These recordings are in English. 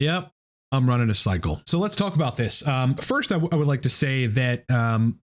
Yep. I'm running a cycle. So let's talk about this. First, I would like to say that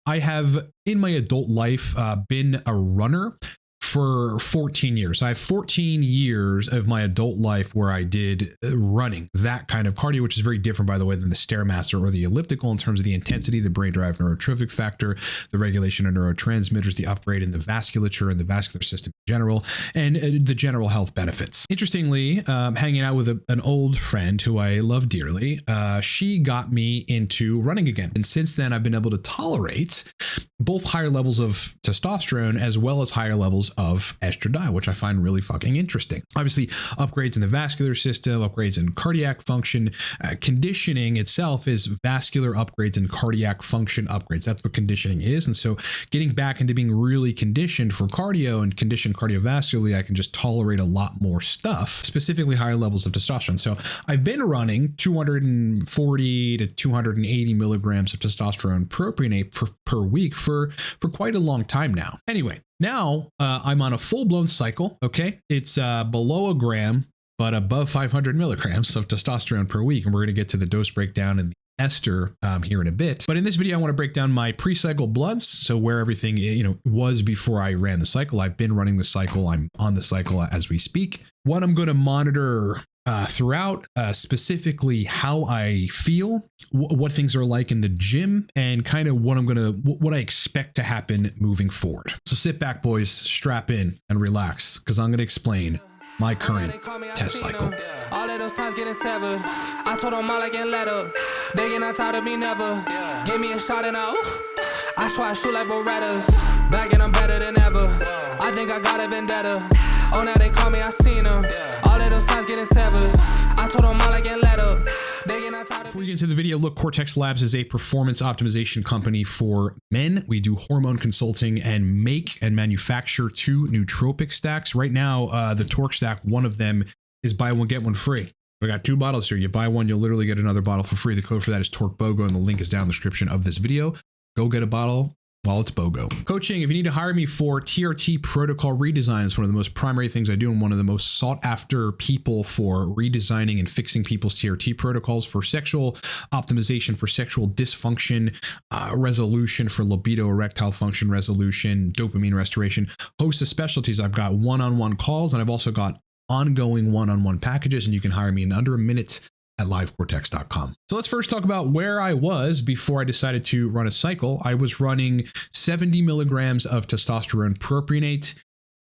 I have in my adult life been a runner for 14 years. I have 14 years of my adult life where I did running, that kind of cardio, which is very different, by the way, than the Stairmaster or the elliptical in terms of the intensity, the brain derived neurotrophic factor, the regulation of neurotransmitters, the upgrade in the vasculature and the vascular system in general, and the general health benefits. Interestingly, hanging out with an old friend who I love dearly, she got me into running again. And since then, I've been able to tolerate both higher levels of testosterone as well as higher levels of estradiol, which I find really fucking interesting. Obviously, upgrades in the vascular system, upgrades in cardiac function. Conditioning itself is vascular upgrades and cardiac function upgrades. That's what conditioning is. And so getting back into being really conditioned for cardio and conditioned cardiovascularly, I can just tolerate a lot more stuff, specifically higher levels of testosterone. So I've been running 240 to 280 milligrams of testosterone propionate per week for quite a long time now. Anyway, now I'm on a full-blown cycle. Okay, it's below a gram, but above 500 milligrams of testosterone per week. And we're going to get to the dose breakdown and the Ester here in a bit. But in this video, I want to break down my pre-cycle bloods. So where everything, was before I ran the cycle. I've been running the cycle. I'm on the cycle as we speak. What I'm going to monitor throughout, specifically how I feel, what things are like in the gym, and kind of what I expect to happen moving forward. So sit back, boys, strap in and relax, because I'm going to explain my current test cycle. All of those times getting severed. I told them all I get let up. They get not tired of me never. Give me a shot and I swear I shoot like Berettas. Back and I'm better than ever. I think I got a vendetta. Oh, now they call me, I seen them. All of those times getting severed. I told them all I get let up. They get not tired of me. Before we get into the video, look, Cortex Labs is a performance optimization company for men. We do hormone consulting and make and manufacture 2 nootropic stacks. Right now, the Torque stack, one of them is buy one, get one free. We got 2 bottles here. You buy one, you'll literally get another bottle for free. The code for that is torquebogo, and the link is down in the description of this video. Go get a bottle while it's BOGO. Coaching, if you need to hire me for TRT protocol redesign, it's one of the most primary things I do and one of the most sought after people for redesigning and fixing people's TRT protocols for sexual optimization, for sexual dysfunction resolution, for libido, erectile function resolution, dopamine restoration, host of specialties. I've got one-on-one calls, and I've also got ongoing one-on-one packages, and you can hire me in under a minute at livecortex.com. So let's first talk about where I was before I decided to run a cycle. I was running 70 milligrams of testosterone propionate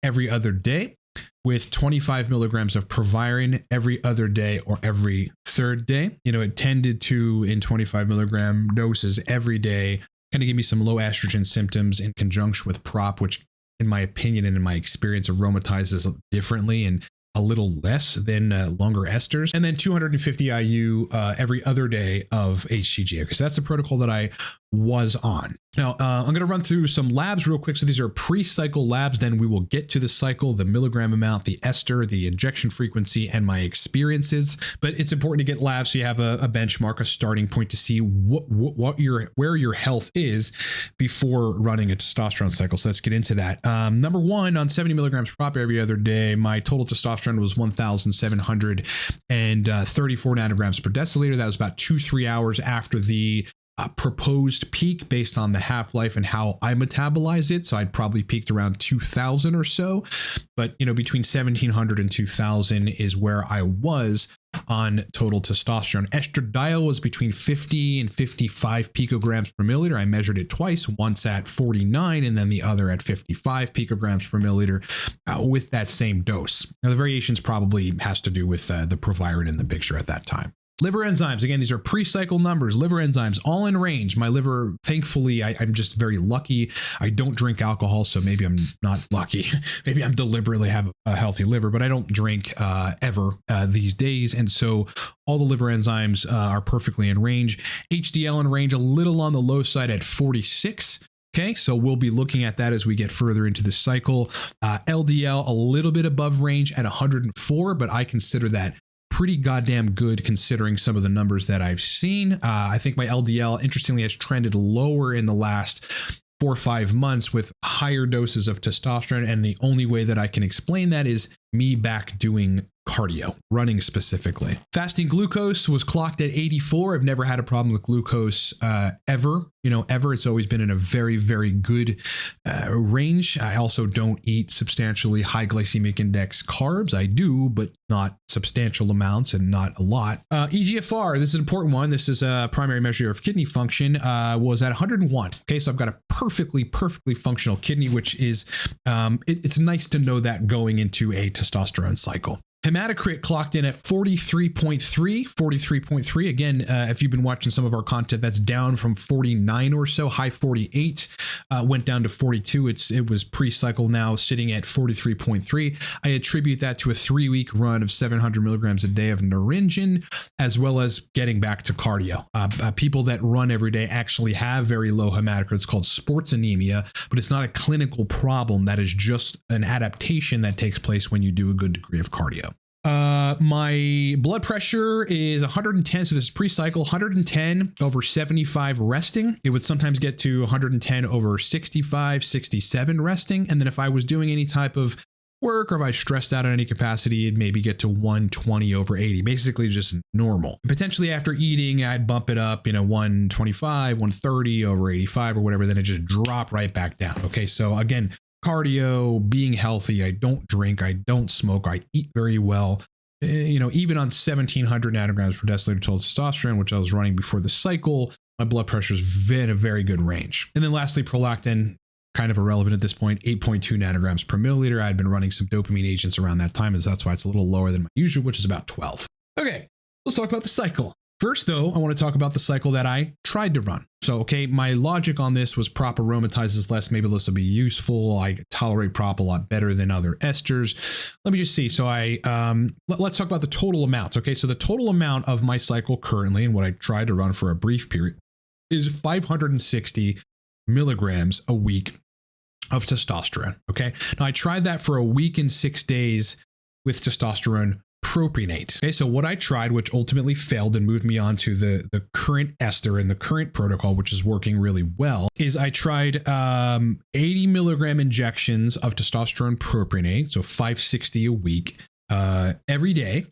every other day with 25 milligrams of proviron every other day or every third day. It tended to, in 25 milligram doses every day, kind of give me some low estrogen symptoms in conjunction with prop, which in my opinion and in my experience aromatizes differently and a little less than longer esters, and then 250 IU every other day of HCG. Okay, so that's the protocol that I was on. Now, I'm going to run through some labs real quick. So these are pre-cycle labs. Then we will get to the cycle, the milligram amount, the ester, the injection frequency, and my experiences. But it's important to get labs so you have a benchmark, a starting point to see where your health is before running a testosterone cycle. So let's get into that. Number one, on 70 milligrams prop every other day, my total testosterone was 1,734 nanograms per deciliter. That was about 2-3 hours after the proposed peak based on the half-life and how I metabolize it. So I'd probably peaked around 2,000 or so, but between 1,700 and 2,000 is where I was on total testosterone. Estradiol was between 50 and 55 picograms per milliliter. I measured it twice, once at 49 and then the other at 55 picograms per milliliter with that same dose. Now the variations probably has to do with the proviron in the picture at that time. Liver enzymes, again, these are pre-cycle numbers. Liver enzymes, all in range. My liver, thankfully, I'm just very lucky. I don't drink alcohol, so maybe I'm not lucky. Maybe I'm deliberately have a healthy liver, but I don't drink ever these days. And so all the liver enzymes are perfectly in range. HDL in range, a little on the low side at 46. Okay, so we'll be looking at that as we get further into the cycle. LDL, a little bit above range at 104, but I consider that pretty goddamn good considering some of the numbers that I've seen. I think my LDL, interestingly, has trended lower in the last 4 or 5 months with higher doses of testosterone. And the only way that I can explain that is me back doing cardio, running specifically. Fasting glucose was clocked at 84. I've never had a problem with glucose ever. Ever. It's always been in a very, very good range. I also don't eat substantially high glycemic index carbs. I do, but not substantial amounts and not a lot. EGFR, this is an important one. This is a primary measure of kidney function, was at 101. Okay, so I've got a perfectly functional kidney, which is, it's nice to know that going into a testosterone cycle. Hematocrit clocked in at 43.3. Again, if you've been watching some of our content, that's down from 49 or so, high 48, went down to 42. It was pre-cycle now sitting at 43.3. I attribute that to a 3-week run of 700 milligrams a day of Naringen, as well as getting back to cardio. People that run every day actually have very low hematocrit. It's called sports anemia, but it's not a clinical problem. That is just an adaptation that takes place when you do a good degree of cardio. My blood pressure is 110. So this is pre-cycle, 110 over 75 resting. It would sometimes get to 110 over 65, 67 resting. And then if I was doing any type of work or if I stressed out in any capacity, it'd maybe get to 120 over 80, basically just normal. Potentially after eating, I'd bump it up, 125, 130 over 85 or whatever, then it just drop right back down. Okay. So again, cardio, being healthy, I don't drink, I don't smoke, I eat very well. Even on 1700 nanograms per deciliter total testosterone, which I was running before the cycle, my blood pressure is in a very good range. And then lastly, prolactin, kind of irrelevant at this point, 8.2 nanograms per milliliter. I'd been running some dopamine agents around that time, as that's why it's a little lower than my usual, which is about 12. Okay, let's talk about the cycle. First, though, I want to talk about the cycle that I tried to run. So, okay, my logic on this was prop aromatizes less. Maybe this will be useful. I tolerate prop a lot better than other esters. Let me just see. So let's talk about the total amount. Okay, so the total amount of my cycle currently, and what I tried to run for a brief period, is 560 milligrams a week of testosterone. Okay, now I tried that for a week and 6 days with testosterone propionate. Okay, so what I tried, which ultimately failed and moved me on to the current Ester and the current protocol, which is working really well, is I tried 80 milligram injections of testosterone propionate, so 560 a week, every day.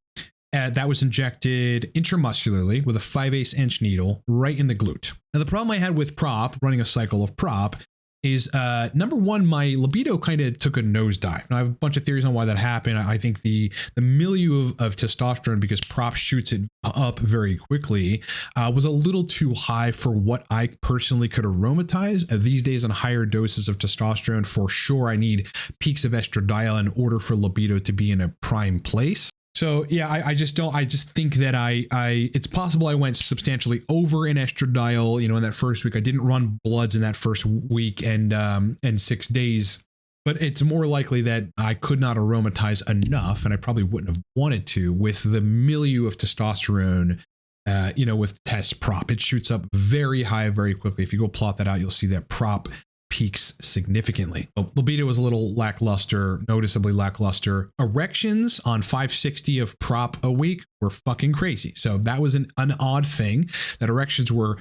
That was injected intramuscularly with a 5/8 inch needle right in the glute. Now, the problem I had with prop, running a cycle of prop, is number one, my libido kind of took a nosedive. Now, I have a bunch of theories on why that happened. I think the milieu of testosterone, because prop shoots it up very quickly, was a little too high for what I personally could aromatize. These days on higher doses of testosterone, for sure, I need peaks of estradiol in order for libido to be in a prime place. So yeah, I just think that it's possible I went substantially over in estradiol, in that first week. I didn't run bloods in that first week and 6 days, but it's more likely that I could not aromatize enough, and I probably wouldn't have wanted to with the milieu of testosterone, with test prop. It shoots up very high, very quickly. If you go plot that out, you'll see that prop peaks significantly. Libido was a little lackluster, noticeably lackluster. Erections on 560 of prop a week were fucking crazy. So that was an odd thing, that erections were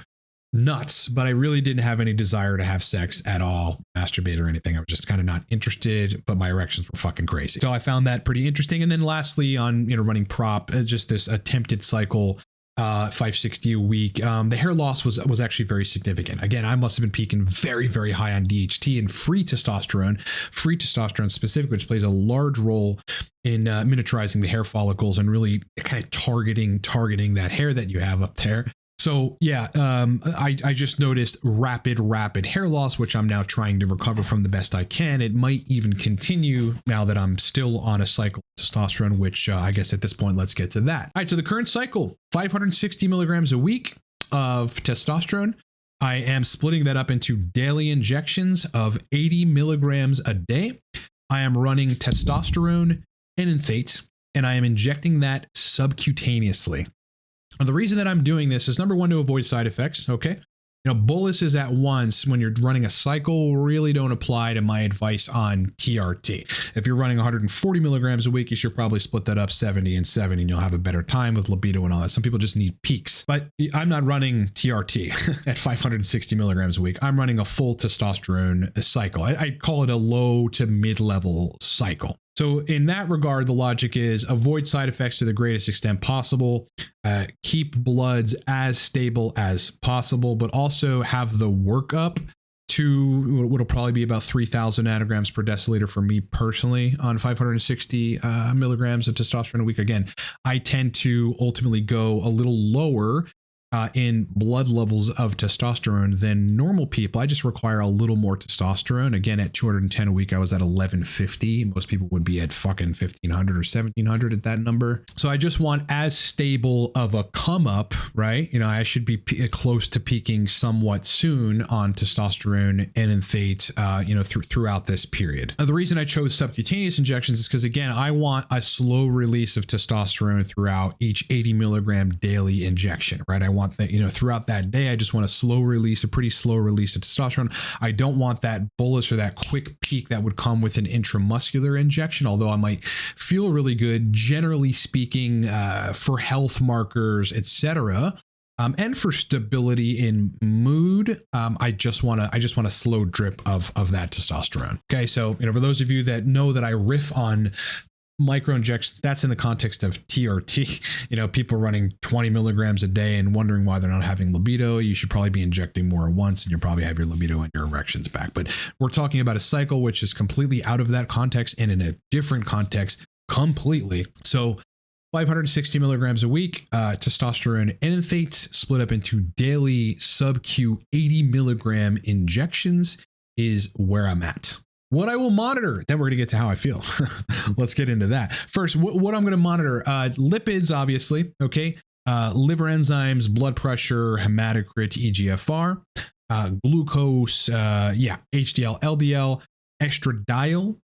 nuts, but I really didn't have any desire to have sex at all, masturbate or anything. I was just kind of not interested, but my erections were fucking crazy. So I found that pretty interesting. And then lastly, on running prop, just this attempted cycle, 560 a week. The hair loss was actually very significant. Again, I must have been peaking very, very high on DHT and free testosterone specifically, which plays a large role in miniaturizing the hair follicles and really kind of targeting that hair that you have up there. So yeah, I just noticed rapid hair loss, which I'm now trying to recover from the best I can. It might even continue now that I'm still on a cycle of testosterone, which I guess at this point, let's get to that. All right, so the current cycle, 560 milligrams a week of testosterone. I am splitting that up into daily injections of 80 milligrams a day. I am running testosterone and enthate, and I am injecting that subcutaneously. And the reason that I'm doing this is, number one, to avoid side effects. Okay. Boluses at once when you're running a cycle really don't apply to my advice on TRT. If you're running 140 milligrams a week, you should probably split that up 70 and 70, and you'll have a better time with libido and all that. Some people just need peaks, but I'm not running TRT at 560 milligrams a week. I'm running a full testosterone cycle. I call it a low to mid-level cycle. So in that regard, the logic is avoid side effects to the greatest extent possible, keep bloods as stable as possible, but also have the workup to what'll probably be about 3,000 nanograms per deciliter for me personally on 560 milligrams of testosterone a week. Again, I tend to ultimately go a little lower in blood levels of testosterone than normal people. I just require a little more testosterone. Again, at 210 a week, I was at 1150. Most people would be at fucking 1500 or 1700 at that number. So I just want as stable of a come up, right? You know, I should be close to peaking somewhat soon on testosterone and enthate, throughout this period. The reason I chose subcutaneous injections is because, again, I want a slow release of testosterone throughout each 80 milligram daily injection, right? I want that, throughout that day, I just want a pretty slow release of testosterone. I don't want that bolus or that quick peak that would come with an intramuscular injection, although I might feel really good, generally speaking, for health markers, etc. And for stability in mood, I just want a slow drip of that testosterone. Okay, so for those of you that know that I riff on micro injections, that's in the context of TRT. People running 20 milligrams a day and wondering why they're not having libido. You should probably be injecting more at once, and you'll probably have your libido and your erections back. But we're talking about a cycle which is completely out of that context and in a different context completely. So 560 milligrams a week, testosterone and enthate split up into daily sub-Q 80 milligram injections is where I'm at. What I will monitor, then we're going to get to how I feel. Let's get into that. First, what I'm going to monitor, lipids, obviously, okay? Liver enzymes, blood pressure, hematocrit, EGFR, glucose, HDL, LDL, estradiol,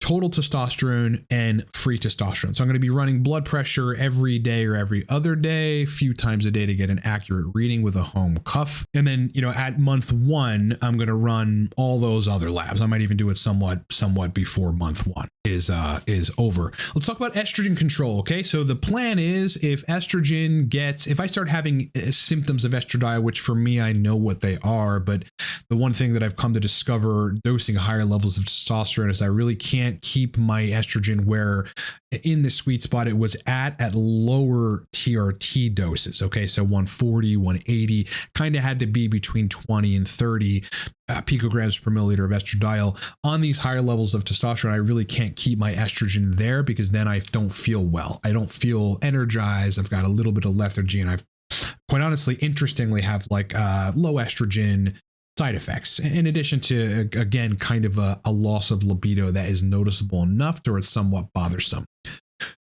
total testosterone, and free testosterone. So I'm going to be running blood pressure every day or every other day, a few times a day to get an accurate reading with a home cuff. And then, at month 1, I'm going to run all those other labs. I might even do it somewhat before month 1 is over. Let's talk about estrogen control. Okay. So the plan is if I start having symptoms of estradiol, which for me, I know what they are, but the one thing that I've come to discover dosing higher levels of testosterone is I really can't keep my estrogen where in the sweet spot it was at lower TRT doses. Okay. So 140, 180 kind of had to be between 20 and 30 picograms per milliliter of estradiol. On these higher levels of testosterone, I really can't keep my estrogen there because then I don't feel well. I don't feel energized. I've got a little bit of lethargy, and I've quite honestly, interestingly, have like low estrogen side effects, in addition to, again, kind of a loss of libido that is noticeable enough to where it's somewhat bothersome.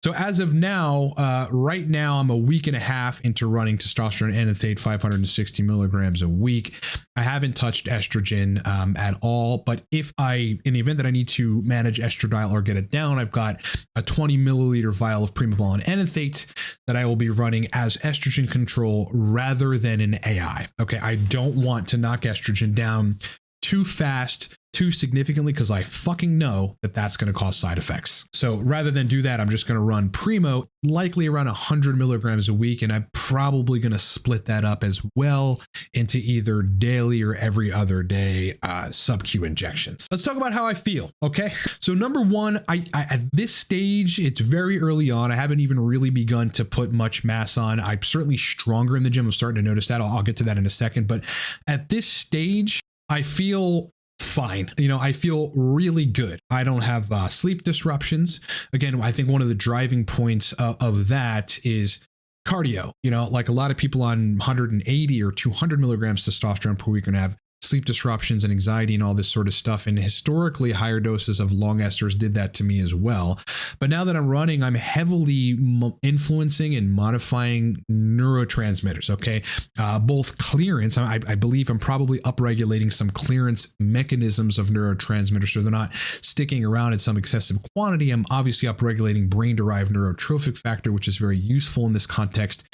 So as of now, right now, I'm a week and a half into running testosterone and enthate 560 milligrams a week. I haven't touched estrogen at all, but in the event that I need to manage estradiol or get it down, I've got a 20 milliliter vial of Primo and enthate that I will be running as estrogen control rather than an AI. Okay, I don't want to knock estrogen down too fast, too significantly, because I fucking know that that's going to cause side effects. So rather than do that, I'm just going to run Primo, likely around 100 milligrams a week, and I'm probably going to split that up as well into either daily or every other day sub-Q injections. Let's talk about how I feel, okay? So number one, I at this stage, it's very early on. I haven't even really begun to put much mass on. I'm certainly stronger in the gym. I'm starting to notice that. I'll get to that in a second. But at this stage, I feel fine. I feel really good. I don't have sleep disruptions. Again, I think one of the driving points of that is cardio. Like a lot of people on 180 or 200 milligrams testosterone per week are going to have sleep disruptions and anxiety and all this sort of stuff. And historically, higher doses of long esters did that to me as well. But now that I'm running, I'm heavily influencing and modifying neurotransmitters. Okay. Both clearance, I believe I'm probably upregulating some clearance mechanisms of neurotransmitters, so they're not sticking around in some excessive quantity. I'm obviously upregulating brain-derived neurotrophic factor, which is very useful in this context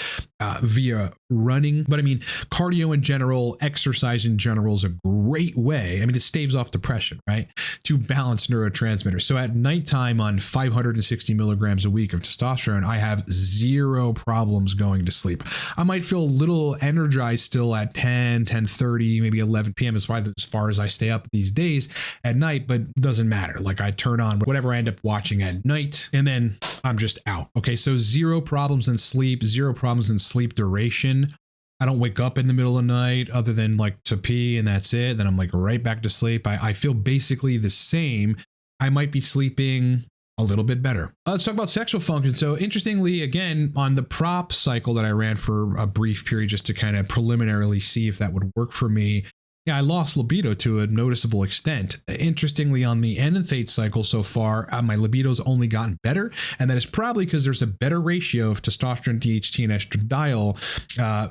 via running. But I mean, cardio in general, exercise in general is a great way. I mean, it staves off depression, right? To balance neurotransmitters. So at nighttime on 560 milligrams a week of testosterone, I have zero problems going to sleep. I might feel a little energized still at 10, 10:30, maybe 11 p.m. as far as I stay up these days at night, but it doesn't matter. Like I turn on whatever I end up watching at night and then I'm just out. Okay. So zero problems in sleep, zero problems in sleep duration. I don't wake up in the middle of the night other than like to pee and that's it. Then I'm like right back to sleep. I feel basically the same. I might be sleeping a little bit better. Let's talk about sexual function. So interestingly, again, on the prop cycle that I ran for a brief period just to kind of preliminarily see if that would work for me, yeah, I lost libido to a noticeable extent. Interestingly, on the enanthate cycle so far, my libido's only gotten better. And that is probably because there's a better ratio of testosterone, DHT, and estradiol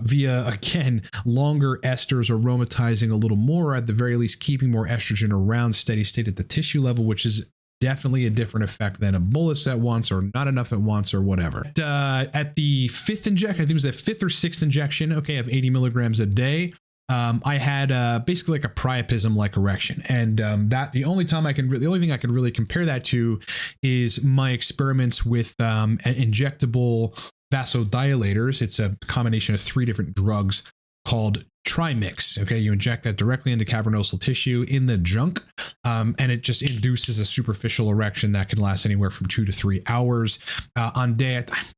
via, again, longer esters aromatizing a little more, at the very least, keeping more estrogen around steady state at the tissue level, which is definitely a different effect than a bolus at once or not enough at once or whatever. At the fifth injection, I think it was the fifth or sixth injection, okay, of 80 milligrams a day, I had basically like a priapism-like erection, and that the only thing I can really compare that to is my experiments with injectable vasodilators. It's a combination of 3 different drugs called Trimix. Okay, you inject that directly into cavernosal tissue in the junk, and it just induces a superficial erection that can last anywhere from 2 to 3 hours. I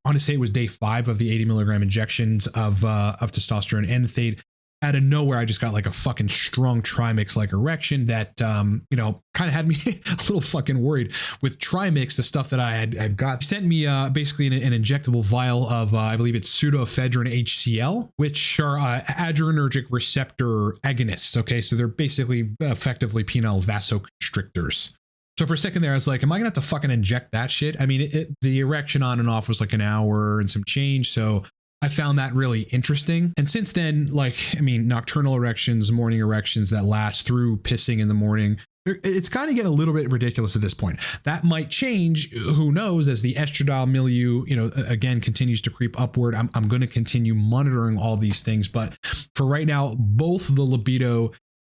want to say it was day 5 of the 80 milligram injections of testosterone enanthate. Out of nowhere, I just got like a fucking strong Trimix like erection that, kind of had me a little fucking worried with Trimix. The stuff that I'd got sent me basically an injectable vial of, I believe it's pseudoephedrine HCl, which are adrenergic receptor agonists. Okay, so they're basically effectively penile vasoconstrictors. So for a second there, I was like, am I gonna have to fucking inject that shit? I mean, the erection on and off was like an hour and some change. So I found that really interesting. And since then, nocturnal erections, morning erections that last through pissing in the morning, it's kind of getting a little bit ridiculous at this point. That might change, who knows, as the estradiol milieu, again, continues to creep upward. I'm going to continue monitoring all these things. But for right now, both the libido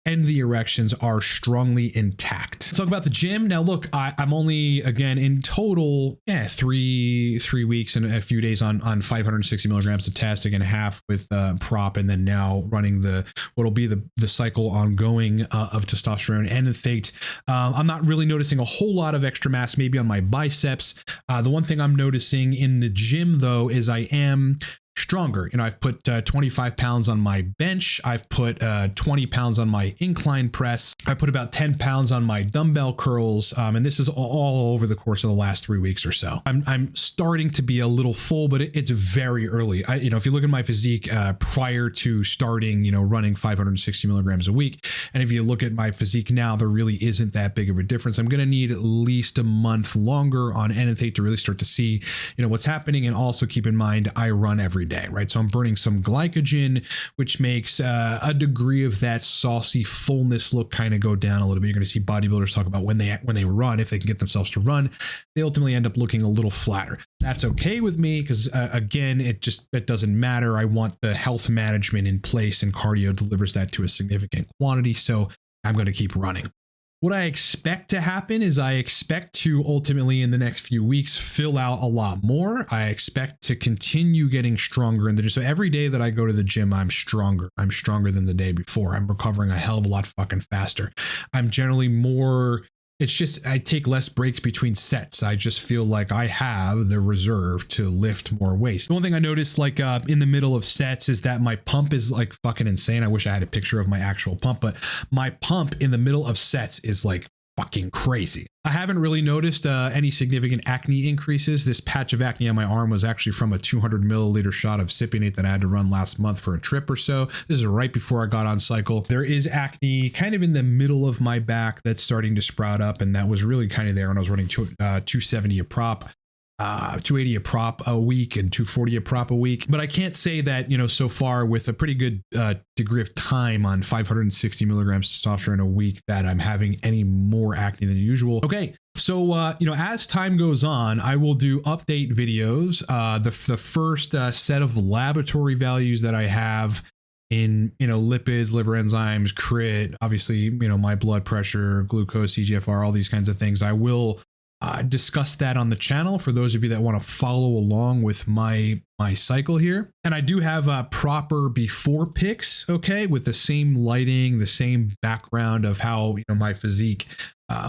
and the erections are strongly intact. Let's talk about the gym. Now, look, I'm only, again, in total, three weeks and a few days on 560 milligrams of test, again, half with prop, and then now running what'll be the cycle ongoing of testosterone enanthate. I'm not really noticing a whole lot of extra mass, maybe on my biceps. The one thing I'm noticing in the gym, though, is I am stronger. I've put 25 pounds on my bench. I've put 20 pounds on my incline press. I put about 10 pounds on my dumbbell curls. And this is all over the course of the last 3 weeks or so. I'm starting to be a little full, but it's very early. If you look at my physique prior to starting, running 560 milligrams a week, and if you look at my physique now, there really isn't that big of a difference. I'm going to need at least a month longer on enanthate to really start to see, what's happening. And also keep in mind, I run every day, right? So I'm burning some glycogen, which makes a degree of that saucy fullness look kind of go down a little bit. You're going to see bodybuilders talk about when they run, if they can get themselves to run, they ultimately end up looking a little flatter. That's okay with me because again, it doesn't matter. I want the health management in place, and cardio delivers that to a significant quantity. So I'm going to keep running. What I expect to happen is I expect to ultimately in the next few weeks fill out a lot more. I expect to continue getting stronger in the gym. So every day that I go to the gym, I'm stronger. I'm stronger than the day before. I'm recovering a hell of a lot fucking faster. I'm generally more, it's just, I take less breaks between sets. I just feel like I have the reserve to lift more weights. The one thing I noticed in the middle of sets is that my pump is like fucking insane. I wish I had a picture of my actual pump, but my pump in the middle of sets is like fucking crazy. I haven't really noticed any significant acne increases. This patch of acne on my arm was actually from a 200 milliliter shot of Cypionate that I had to run last month for a trip or so. This is right before I got on cycle. There is acne kind of in the middle of my back that's starting to sprout up, and that was really kind of there when I was running 270 a prop. 280 a prop a week and 240 a prop a week. But I can't say that, so far with a pretty good degree of time on 560 milligrams testosterone a week that I'm having any more acne than usual. Okay. So, as time goes on, I will do update videos. The first set of laboratory values that I have in, lipids, liver enzymes, crit, obviously, my blood pressure, glucose, CGFR, all these kinds of things. I will discuss that on the channel for those of you that want to follow along with my cycle here. And I do have proper before pics, okay, with the same lighting, the same background of how my physique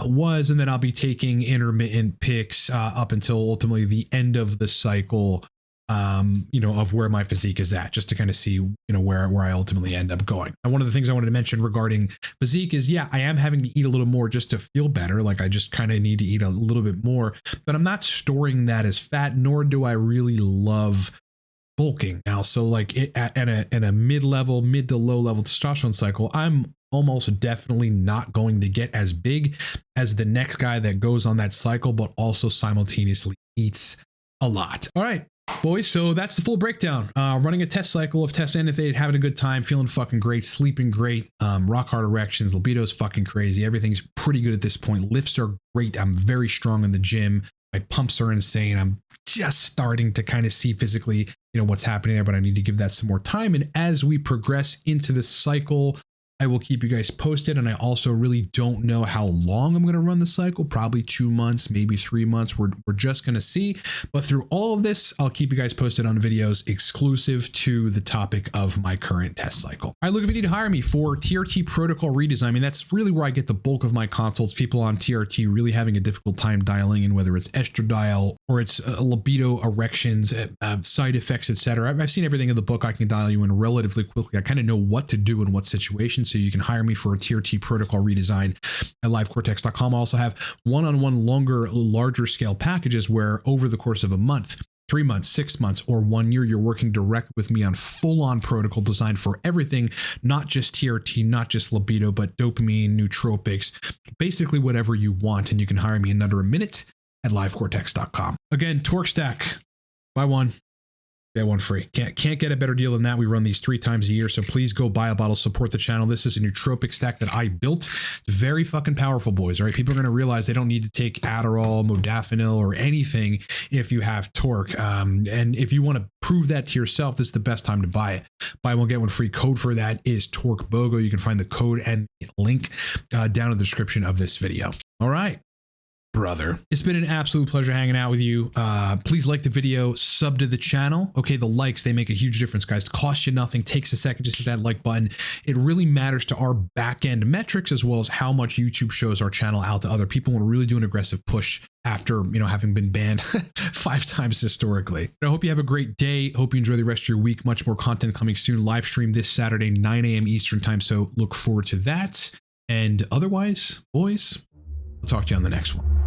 was, and then I'll be taking intermittent pics up until ultimately the end of the cycle, of where my physique is at, just to kind of see, where I ultimately end up going. And one of the things I wanted to mention regarding physique is, yeah, I am having to eat a little more just to feel better. Like I just kind of need to eat a little bit more, but I'm not storing that as fat, nor do I really love bulking now. So like at a mid to low level testosterone cycle, I'm almost definitely not going to get as big as the next guy that goes on that cycle, but also simultaneously eats a lot. All right, boys, so that's the full breakdown. Running a test cycle of test NFA, having a good time, feeling fucking great, sleeping great, rock hard erections, libido is fucking crazy. Everything's pretty good at this point. Lifts are great. I'm very strong in the gym. My pumps are insane. I'm just starting to kind of see physically, what's happening there, but I need to give that some more time. And as we progress into the cycle, I will keep you guys posted. And I also really don't know how long I'm going to run the cycle, probably 2 months, maybe 3 months. We're just going to see. But through all of this, I'll keep you guys posted on videos exclusive to the topic of my current test cycle. All right, look, if you need to hire me for TRT protocol redesign, I mean, that's really where I get the bulk of my consults. People on TRT really having a difficult time dialing in, whether it's estradiol or it's libido, erections, side effects, etc. I've seen everything in the book. I can dial you in relatively quickly. I kind of know what to do in what situations. So you can hire me for a TRT protocol redesign at livecortex.com. I also have one-on-one larger scale packages where over the course of a month, 3 months, 6 months, or 1 year, you're working direct with me on full-on protocol designed for everything, not just TRT, not just libido, but dopamine, nootropics, basically whatever you want. And you can hire me in under a minute at livecortex.com. Again, Torque Stack, buy one, get one free. Can't get a better deal than that. We run these 3 times a year, so please go buy a bottle, support the channel. This is a nootropic stack that I built. It's very fucking powerful, boys. All right, people are going to realize they don't need to take Adderall, modafinil, or anything if you have Torque. And if you want to prove that to yourself, this is the best time to buy it. Buy one, get one free. Code for that is torquebogo. You can find the code and link down in the description of this video. All right, brother, it's been an absolute pleasure hanging out with you. Please like the video, sub to the channel. Okay, the likes, they make a huge difference, guys. Cost you nothing, takes a second, just hit that like button. It really matters to our back end metrics, as well as how much YouTube shows our channel out to other people. We're really doing an aggressive push after having been banned 5 times historically. I hope you have a great day. Hope you enjoy the rest of your week. Much more content coming soon. Live stream this Saturday, 9 a.m. Eastern time, so look forward to that. And otherwise, boys, I'll talk to you on the next one.